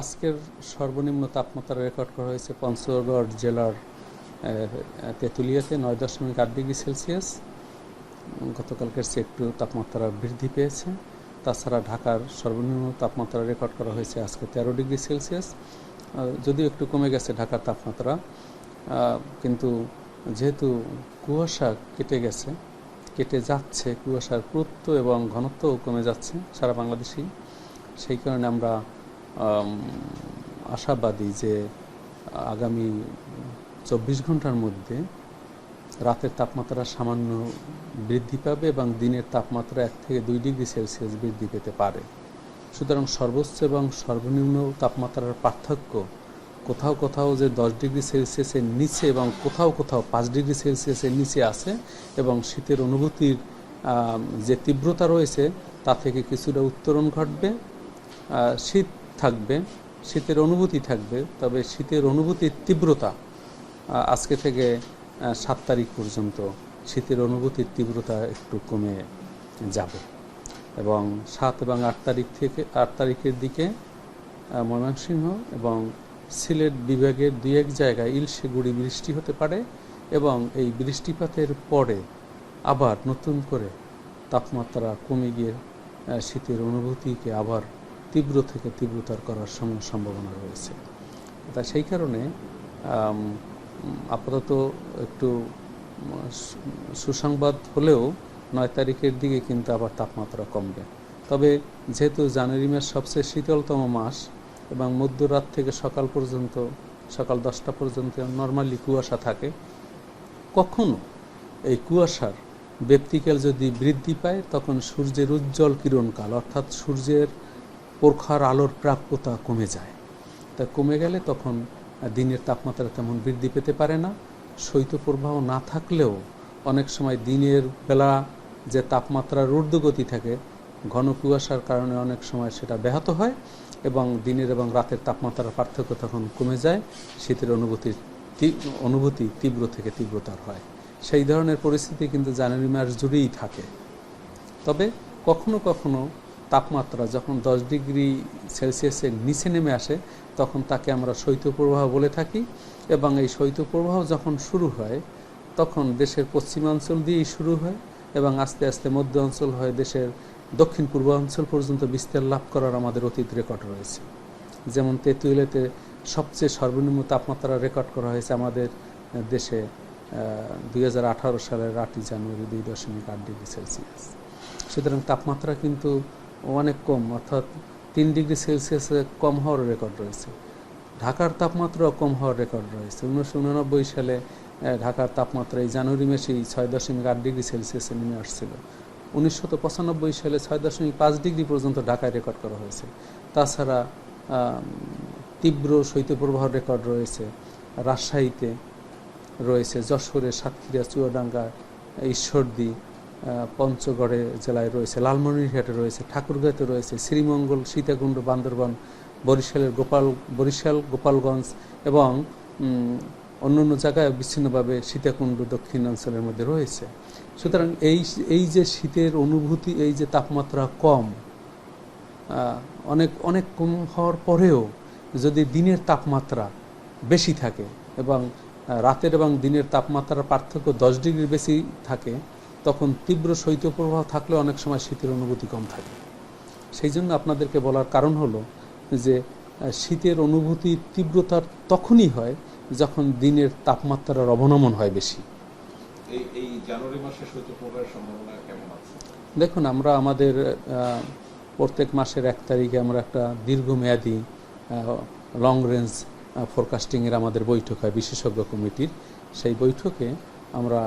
আজকের সর্বনিম্ন তাপমাত্রা রেকর্ড করা হয়েছে পঞ্চগড় জেলার তেঁতুলিয়াতে 9.8 ডিগ্রি সেলসিয়াস। গতকালকের চেয়ে একটু তাপমাত্রা বৃদ্ধি পেয়েছে। তাছাড়া ঢাকার সর্বনিম্ন তাপমাত্রা রেকর্ড করা হয়েছে আজকে 13 ডিগ্রি সেলসিয়াস। যদিও একটু কমে গেছে ঢাকার তাপমাত্রা, কিন্তু যেহেতু কুয়াশা কেটে যাচ্ছে, কুয়াশার পুরুত্ব এবং ঘনত্বও কমে যাচ্ছে সারা বাংলাদেশেই। সেই কারণে আমরা আশাবাদী যে আগামী 24 ঘন্টার মধ্যে রাতের তাপমাত্রা সামান্য বৃদ্ধি পাবে এবং দিনের তাপমাত্রা 1 থেকে 2 ডিগ্রি সেলসিয়াস বৃদ্ধি পেতে পারে। সুতরাং সর্বোচ্চ এবং সর্বনিম্ন তাপমাত্রার পার্থক্য কোথাও কোথাও যে 10 ডিগ্রি সেলসিয়াসের নিচে এবং কোথাও কোথাও 5 ডিগ্রি সেলসিয়াসের নিচে আছে, এবং শীতের অনুভূতির যে তীব্রতা রয়েছে তা থেকে কিছুটা উত্তরণ ঘটবে। শীত থাকবে, শীতের অনুভূতি থাকবে, তবে শীতের অনুভূতির তীব্রতা আজকে থেকে 7 তারিখ পর্যন্ত শীতের অনুভূতির তীব্রতা একটু কমে যাবে, এবং 7 এবং 8 তারিখের দিকে ময়মনসিংহ এবং সিলেট বিভাগের 2-1 জায়গায় ইলশে গুঁড়ি বৃষ্টি হতে পারে, এবং এই বৃষ্টিপাতের পরে আবার নতুন করে তাপমাত্রা কমে গিয়ে শীতের অনুভূতিকে আবার তীব্র থেকে তীব্রতর করার সম্ভাবনা রয়েছে। তাই সেই কারণে আপাতত একটু সুসংবাদ হলেও 9 তারিখের দিকে কিন্তু আবার তাপমাত্রা কমবে। তবে যেহেতু জানুয়ারি মাস সবচেয়ে শীতলতম মাস এবং মধ্যরাত থেকে সকাল 10টা পর্যন্ত নর্মালি কুয়াশা থাকে, কখনো এই কুয়াশার ব্যাপ্তিকাল যদি বৃদ্ধি পায় তখন সূর্যের উজ্জ্বল কিরণকাল অর্থাৎ সূর্যের প্রখর আলোর প্রাপ্যতা কমে যায়। তা কমে গেলে তখন দিনের তাপমাত্রা তেমন বৃদ্ধি পেতে পারে না। শৈত্যপ্রবাহ না থাকলেও অনেক সময় দিনের বেলা যে তাপমাত্রার ঊর্ধ্বগতি থাকে, ঘন কুয়াশার কারণে অনেক সময় সেটা ব্যাহত হয় এবং দিনের এবং রাতের তাপমাত্রার পার্থক্য তখন কমে যায়, শীতের অনুভূতি তীব্র থেকে তীব্রতর হয়। সেই ধরনের পরিস্থিতি কিন্তু জানুয়ারি মাস জুড়েই থাকে। তবে কখনো কখনো তাপমাত্রা যখন 10 ডিগ্রি সেলসিয়াসের নিচে নেমে আসে তখন তাকে আমরা শৈত্যপ্রবাহ বলে থাকি, এবং এই শৈত্যপ্রবাহ যখন শুরু হয় তখন দেশের পশ্চিমাঞ্চল দিয়েই শুরু হয় এবং আস্তে আস্তে মধ্য অঞ্চল হয়ে দেশের দক্ষিণ পূর্বাঞ্চল পর্যন্ত বিস্তার লাভ করার আমাদের অতীত রেকর্ড রয়েছে। যেমন তেঁতুলিয়াতে সবচেয়ে সর্বনিম্ন তাপমাত্রা রেকর্ড করা হয়েছে আমাদের দেশে 2018 সালের 8 জানুয়ারি 2.8 ডিগ্রি সেলসিয়াস। সুতরাং তাপমাত্রা কিন্তু অনেক কম, অর্থাৎ 3 ডিগ্রি সেলসিয়াসে কম হওয়ার রেকর্ড রয়েছে। ঢাকার তাপমাত্রাও কম হওয়ার রেকর্ড রয়েছে। 1989 সালে ঢাকার তাপমাত্রা এই জানুয়ারি মাসেই 6.8 ডিগ্রি সেলসিয়াসে নেমে আসছিল। 1995 সালে 6.5 ডিগ্রি পর্যন্ত ঢাকায় রেকর্ড করা হয়েছে। তাছাড়া তীব্র শৈত্যপ্রবাহ রেকর্ড রয়েছে রাজশাহীতে, রয়েছে যশোরে, সাতক্ষীরা, চুয়াডাঙ্গা, ঈশ্বরদী, পঞ্চগড়ে জেলায় রয়েছে, লালমনিরহাটে রয়েছে, ঠাকুরগাঁওতে রয়েছে, শ্রীমঙ্গল, সীতাকুণ্ড, বান্দরবান, বরিশাল, গোপালগঞ্জ এবং অন্যান্য জায়গায় বিচ্ছিন্নভাবে সীতাকুণ্ড দক্ষিণাঞ্চলের মধ্যে রয়েছে। সুতরাং এই যে শীতের অনুভূতি, এই যে তাপমাত্রা কম, অনেক কম হওয়ার পরেও যদি দিনের তাপমাত্রা বেশি থাকে এবং রাতের এবং দিনের তাপমাত্রার পার্থক্য 10 ডিগ্রি বেশি থাকে, তখন তীব্র শৈত্যপ্রবাহ থাকলে অনেক সময় শীতের অনুভূতি কম থাকে। সেই জন্য আপনাদেরকে বলার কারণ হলো যে শীতের অনুভূতির তীব্রতার তখনই হয় যখন দিনের তাপমাত্রার অবনমন হয় বেশি। এই জানুয়ারি মাসে শৈত্যপ্রবাহের সম্ভাবনা কেমন আছে? দেখুন, আমরা আমাদের প্রত্যেক মাসের 1 তারিখে আমরা একটা দীর্ঘমেয়াদী লং রেঞ্জ ফোরকাস্টিংয়ের আমাদের বৈঠক হয় বিশেষজ্ঞ কমিটির। সেই বৈঠকে আমরা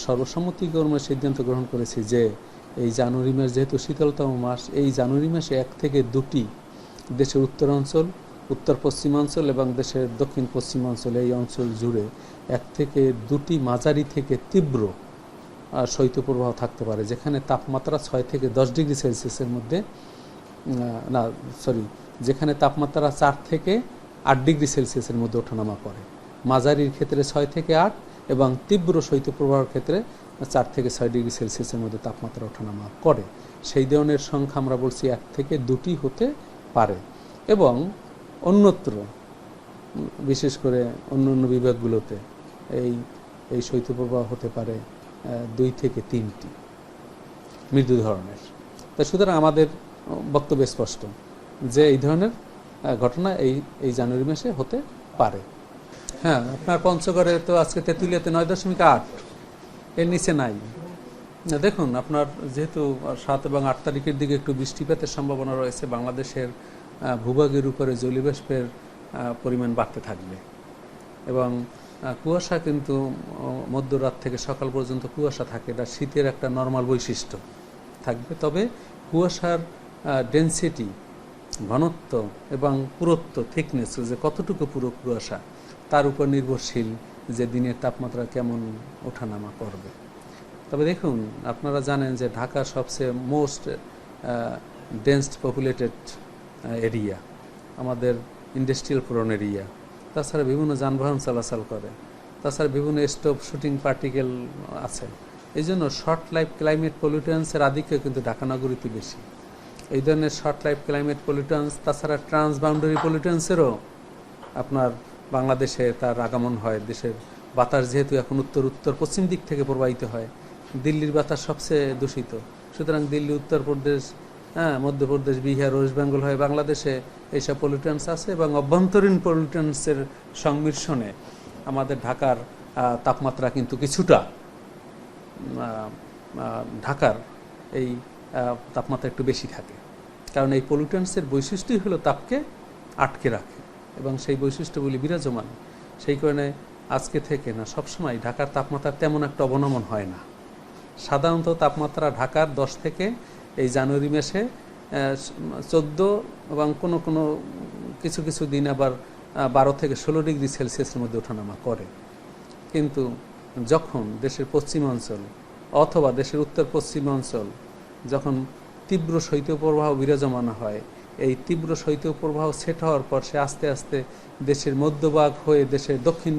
সর্বসম্মতিক্রমে সিদ্ধান্ত গ্রহণ করেছি যে এই জানুয়ারি মাস যেহেতু শীতলতম মাস, এই জানুয়ারি মাসে 1 থেকে 2টি দেশের উত্তরাঞ্চল, উত্তর পশ্চিমাঞ্চল এবং দেশের দক্ষিণ পশ্চিমাঞ্চল, এই অঞ্চল জুড়ে 1 থেকে 2টি মাঝারি থেকে তীব্র শৈত্যপ্রবাহ থাকতে পারে, যেখানে তাপমাত্রা 6 থেকে 10 ডিগ্রি সেলসিয়াসের মধ্যে যেখানে তাপমাত্রা 4 থেকে 8 ডিগ্রি সেলসিয়াসের মধ্যে ওঠানামা করে। মাঝারির ক্ষেত্রে 6 থেকে 8 এবং তীব্র শৈত্যপ্রবাহের ক্ষেত্রে 4 থেকে 6 ডিগ্রি সেলসিয়াসের মধ্যে তাপমাত্রা ওঠানামা করে। সেই ধরনের সংখ্যা আমরা বলছি 1 থেকে 2টি হতে পারে। এবং অন্যত্র বিশেষ করে অন্য অন্য বিভাগগুলোতে এই এই শৈত্যপ্রবাহ হতে পারে 2 থেকে 3টি মৃদু ধরনের। তাই সুতরাং আমাদের বক্তব্য স্পষ্ট যে এই ধরনের ঘটনা এই জানুয়ারি মাসে হতে পারে। হ্যাঁ, আপনার পঞ্চগড়ে তো আজকে তেঁতুলিয়াতে 9.8, এর নিচে নাই। দেখুন, আপনার যেহেতু 7 এবং 8 তারিখের দিকে একটু বৃষ্টিপাতের সম্ভাবনা রয়েছে, বাংলাদেশের ভূভাগের উপরে জলীয়বাষ্পের পরিমাণ বাড়তে থাকবে এবং কুয়াশা কিন্তু মধ্যরাত থেকে সকাল পর্যন্ত কুয়াশা থাকে। এটা শীতের একটা নর্মাল বৈশিষ্ট্য থাকবে। তবে কুয়াশার ডেনসিটি, ঘনত্ব এবং পুরুত্ব, থিকনেস, যে কতটুকু পুরো কুয়াশা, তার উপর নির্ভরশীল যে দিনের তাপমাত্রা কেমন ওঠানামা করবে। তবে দেখুন, আপনারা জানেন যে ঢাকা সবচেয়ে মোস্ট ডেন্স পপুলেটেড এরিয়া, আমাদের ইন্ডাস্ট্রিয়াল প্রোন এরিয়া। তাছাড়া বিভিন্ন যানবাহন চলাচল করে, তাছাড়া বিভিন্ন স্টোভ শুটিং পার্টিকেল আছে। এই জন্য শর্ট লাইফ ক্লাইমেট পলিউটেন্সের আধিক্য কিন্তু ঢাকা নগরীতে বেশি। এই ধরনের শর্ট লাইফ ক্লাইমেট পলিউটেন্স, তাছাড়া ট্রান্সবাউন্ডারি পলিউটেন্সেরও আপনার বাংলাদেশে তার আগমন হয়। দেশের বাতাস যেহেতু এখন উত্তর পশ্চিম দিক থেকে প্রবাহিত হয়, দিল্লির বাতাস সবচেয়ে দূষিত। সুতরাং দিল্লি, উত্তরপ্রদেশ, মধ্যপ্রদেশ, বিহার, ওয়েস্ট বেঙ্গল হয় বাংলাদেশে এইসব পলিউটেন্স আছে এবং অভ্যন্তরীণ পলিউটেন্সের সংমিশ্রণে আমাদের ঢাকার তাপমাত্রা কিন্তু কিছুটা ঢাকার এই তাপমাত্রা একটু বেশি থাকে। কারণ এই পলিউটেন্সের বৈশিষ্ট্যই হলো তাপকে আটকে রাখে এবং সেই বৈশিষ্ট্যগুলি বিরাজমান। সেই কারণে আজকে থেকে না, সবসময় ঢাকার তাপমাত্রা তেমন একটা অবনমন হয় না। সাধারণত তাপমাত্রা ঢাকার 10 থেকে এই জানুয়ারি মাসে 14 এবং কোনো কিছু দিন আবার 12 থেকে 16 ডিগ্রি সেলসিয়াসের মধ্যে ওঠানামা করে। কিন্তু যখন দেশের পশ্চিমাঞ্চল অথবা দেশের উত্তর পশ্চিমাঞ্চল যখন তীব্র শৈত্যপ্রবাহ বিরাজমান হয়, এই তীব্র শৈত্যপ্রবাহ সেট হওয়ার পর সে আস্তে আস্তে দেশের মধ্যভাগ হয়ে দেশের দক্ষিণ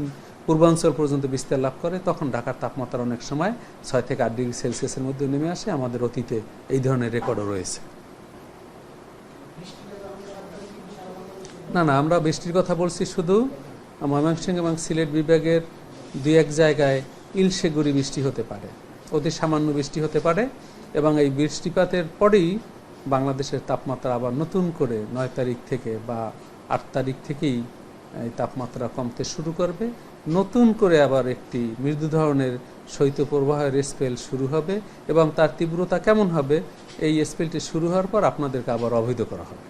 পূর্বাঞ্চল পর্যন্ত বিস্তার লাভ করে, তখন ঢাকার তাপমাত্রা অনেক সময় 6 থেকে 8 ডিগ্রি সেলসিয়াসের মধ্যে নেমে আসে। আমাদের অতীতে এই ধরনের রেকর্ডও রয়েছে। না, আমরা বৃষ্টির কথা বলছি শুধু ময়মনসিংহ এবং সিলেট বিভাগের 2-1 জায়গায় ইলশেগুড়ি বৃষ্টি হতে পারে, অতি সামান্য বৃষ্টি হতে পারে এবং এই বৃষ্টিপাতের পরেই বাংলাদেশের তাপমাত্রা আবার নতুন করে 9 তারিখ থেকে বা 8 তারিখ থেকেই এই তাপমাত্রা কমতে শুরু করবে। নতুন করে আবার একটি মৃদু ধরনের শৈত্যপ্রবাহের স্পেল শুরু হবে এবং তার তীব্রতা কেমন হবে, এই স্পেলটি শুরু হওয়ার পর আপনাদেরকে আবার অবহিত করা হবে।